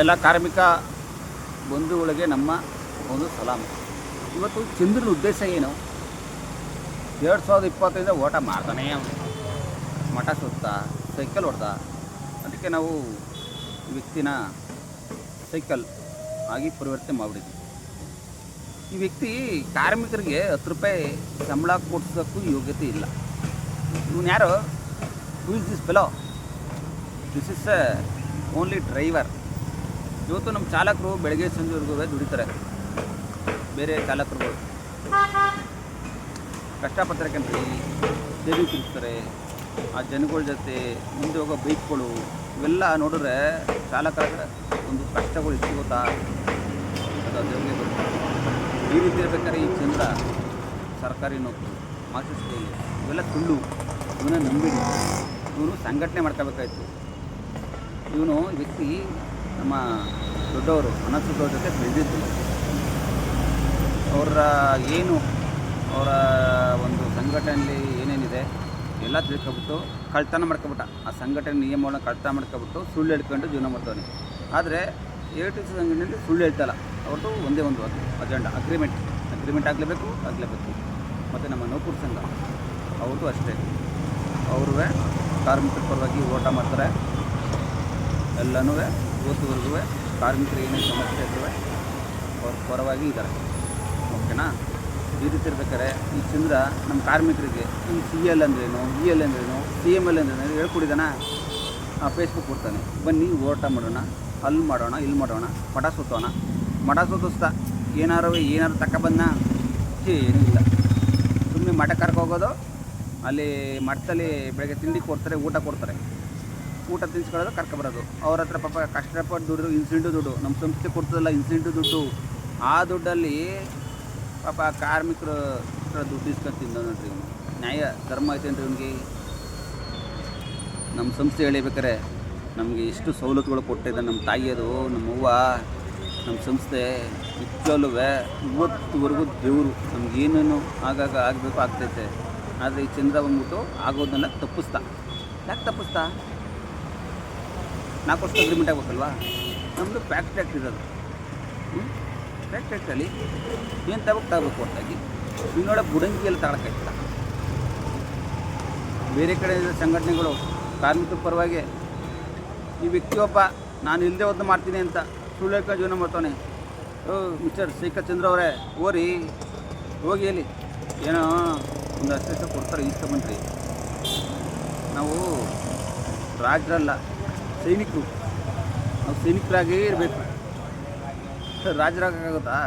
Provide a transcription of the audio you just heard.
ಎಲ್ಲ ಕಾರ್ಮಿಕ ಬಂಧುಗಳಿಗೆ ನಮ್ಮ ಒಂದು ಸಲಾಮ್. ಇವತ್ತು ಚಂದ್ರನ ಉದ್ದೇಶ ಏನು? 2025 ಓಟ ಮಾಡ್ತಾನೆ ಅವನು, ಮಠ ಸುತ್ತ ಸೈಕಲ್ ಹೊಡೆದ. ಅದಕ್ಕೆ ನಾವು ಈ ವ್ಯಕ್ತಿನ ಸೈಕಲ್ ಆಗಿ ಪರಿವರ್ತನೆ ಮಾಡಿಬಿಟ್ಟಿದ್ವಿ. ಈ ವ್ಯಕ್ತಿ ಕಾರ್ಮಿಕರಿಗೆ 10 ರೂಪಾಯಿ ಸಂಬಳ ಕೊಡ್ಸೋಕ್ಕೂ ಯೋಗ್ಯತೆ ಇಲ್ಲ. ಇವನು ಯಾರು? Who is this fellow? This is only driver. ಇವತ್ತು ನಮ್ಮ ಚಾಲಕರು ಬೆಳಗ್ಗೆ ಸಂಜೆವರೆಗೂ ದುಡಿತಾರೆ. ಬೇರೆ ಚಾಲಕರುಗಳು ಕಷ್ಟಪಡ್ತಾರೆ ಕಣ್ರಿ, ತೆರಿಗೆ ತಿರುಗ್ತಾರೆ. ಆ ಜನಗಳ ಜೊತೆ ಮುಂದೆ ಹೋಗೋ ಬೈಕ್ಗಳು ಇವೆಲ್ಲ ನೋಡಿದ್ರೆ ಚಾಲಕರ ಒಂದು ಕಷ್ಟಗಳು ಎಷ್ಟು ಗೊತ್ತಾ? ಅದು ದೇವರಿಗೆ ಗೊತ್ತು. ಈ ರೀತಿ ಇರ್ಬೇಕಾದ್ರೆ ಈ ಚಂದ್ರ ಸರ್ಕಾರಿ ನೌಕರು, ಮಾರ್ಕ್ಸಿಸ್ಟ್ ಕೈಲಿ ಇವೆಲ್ಲ ಸುಳ್ಳು. ಇವನ್ನ ನಂಬಿಡಿ. ಇವನು ಸಂಘಟನೆ ಮಾಡ್ಕೋಬೇಕಾಯ್ತು. ಇವನು ವ್ಯಕ್ತಿ ನಮ್ಮ ದೊಡ್ಡವರು ಅನಸುದ್ದವ್ರ ಜೊತೆ ಬೆಳೆದಿದ್ದು. ಅವರ ಅವರ ಒಂದು ಸಂಘಟನೆಯಲ್ಲಿ ಏನೇನಿದೆ ಎಲ್ಲ ತಿಳ್ಕೊಬಿಟ್ಟು ಕಳ್ತನ ಮಾಡ್ಕೊಬಿಟ್ಟ. ಆ ಸಂಘಟನೆ ನಿಯಮಗಳನ್ನ ಕಳ್ತನ ಮಾಡ್ಕೊಬಿಟ್ಟು ಸುಳ್ಳು ಹೇಳ್ಕೊಂಡು ಜೀವನ ಮಾಡ್ತಾನೆ. ಆದರೆ AITC ಸಂಘಟನೆಯಲ್ಲಿ ಸುಳ್ಳು ಹೇಳ್ತಲ್ಲ. ಅವ್ರದ್ದು ಒಂದೇ ಒಂದು ಅಜೆಂಡಾ, ಅಗ್ರಿಮೆಂಟ್ ಆಗಲೇಬೇಕು. ಮತ್ತು ನಮ್ಮ ನೌಕರ ಸಂಘ ಅವ್ರದ್ದು ಅಷ್ಟೇ. ಅವ್ರೂ ಕಾರ್ಮಿಕರ ಪರವಾಗಿ ಹೋರಾಟ ಮಾಡ್ತಾರೆ. ಎಲ್ಲನೂ ಇವತ್ತುವರೆಗೂ ಕಾರ್ಮಿಕರು ಏನೇ ಸಮಸ್ಯೆ ಇರ್ತವೆ ಅವ್ರ ಪರವಾಗಿ ಇದ್ದಾರೆ. ಓಕೆನಾ? ಈ ರೀತಿ ಇರ್ಬೇಕಾದ್ರೆ ಈ ಚಂದ್ರ ನಮ್ಮ ಕಾರ್ಮಿಕರಿಗೆ ಈ CL ಅಂದ್ರೇನು, EL ಅಂದ್ರೇನು, CML ಅಂದ್ರೇನು ಹೇಳ್ಕೊಡಿದಾನ. ಫೇಸ್ಬುಕ್ ಕೊಡ್ತಾನೆ, ಬನ್ನಿ ಹೋರಾಟ ಮಾಡೋಣ, ಅಲ್ಲಿ ಮಾಡೋಣ, ಇಲ್ಲಿ ಮಾಡೋಣ, ಮಠ ಸುತ್ತಿಸ್ತಾ ಏನಾರು ತಗೊಬಂದ ಏನೂ ಇಲ್ಲ. ಸುಮ್ಮನೆ ಮಠ ಕರ್ಕೋಗೋದು, ಅಲ್ಲಿ ಮಠದಲ್ಲಿ ಬೆಳಗ್ಗೆ ತಿಂಡಿ ಕೊಡ್ತಾರೆ, ಊಟ ತಿನ್ಸ್ಕೊಳ್ಳೋದು, ಕರ್ಕೊಬರೋದು. ಅವ್ರ ಹತ್ರ ಪಾಪ ಕಷ್ಟಪಟ್ಟು ದುಡ್ಡು, ಇನ್ಸೆಂಟಿವ್ ದುಡ್ಡು ನಮ್ಮ ಸಂಸ್ಥೆ ಕೊಡ್ತದಲ್ಲ, ಇನ್ಸೆಂಟಿವ್ ದುಡ್ಡು. ಆ ದುಡ್ಡಲ್ಲಿ ಪಾಪ ಕಾರ್ಮಿಕರು ದುಡ್ಡು ಇಸ್ಕೊಂಡು ತಿಂದ ನೋಡ್ರಿ. ನ್ಯಾಯ ಧರ್ಮ ಐತೆ ಅಂದರೆ ಇವನಿಗೆ. ನಮ್ಮ ಸಂಸ್ಥೆ ಹೇಳಿಬೇಕಾರೆ ನಮಗೆ ಎಷ್ಟು ಸವಲತ್ತುಗಳು ಕೊಟ್ಟಿದೆ ನಮ್ಮ ತಾಯಿಯದು, ನಮ್ಮ ಅವ್ವ, ನಮ್ಮ ಸಂಸ್ಥೆ. ನಿಜವಲ್ಲೂ ಇವತ್ತುವರೆಗೂ ದೇವರು ನಮಗೇನೇನು ಆಗಾಗ ಆಗಬೇಕು ಆಗ್ತೈತೆ. ಆದರೆ ಈ ಚಂದ್ರ ಬಂದ್ಬಿಟ್ಟು ಆಗೋದನ್ನೆಲ್ಲ ತಪ್ಪಿಸ್ತಾ. ಯಾಕೆ ತಪ್ಪಿಸ್ತಾ? 4 ವರ್ಷ ಅಗ್ರಿಮೆಂಟ್ ಆಗಬೇಕಲ್ವಾ? ನಮ್ಮದು ಫ್ಯಾಕ್ಟ್ರಿ ಇರೋದು. ಫ್ಯಾಕ್ಟ್ರಿಯಲ್ಲಿ ಏನು ತಗೋಬೇಕು ಹೊರತಾಗಿ ಇನ್ನೊಳ ಬುಡಂಗಿಯಲ್ಲಿ ತಗೊಳಕ್ಕಾಯ್ತಲ್ಲ. ಬೇರೆ ಕಡೆ ಸಂಘಟನೆಗಳು ಕಾರ್ಮಿಕರ ಪರವಾಗಿ ಈ ವ್ಯಕ್ತಿಯೊಬ್ಬ ನಾನು ಇಲ್ಲದೆ ಒಂದು ಮಾಡ್ತೀನಿ ಅಂತ ಸುಳ್ಳು ಹೇಳ್ಕೊಂಡು ಜೀವನ ಮಾಡ್ತಾನೆ. ಮಿಸ್ಟರ್ ಸೈಕಲ್ ಚಂದ್ರ ಅವರೇ, ಹೋಗಿ ಹೇಳಿ ಏನೋ ಒಂದು ಅಷ್ಟು ಕೊಡ್ತಾರೆ, ಇಸ್ಕೊಂಬನ್ರಿ. ನಾವು ರಾಜರಲ್ಲ, ಸೈನಿಕರು. ನಾವು ಸೈನಿಕರಾಗೇ ಇರಬೇಕು. ರಾಜರಾಗೋಕ್ಕಾಗುತ್ತಾ?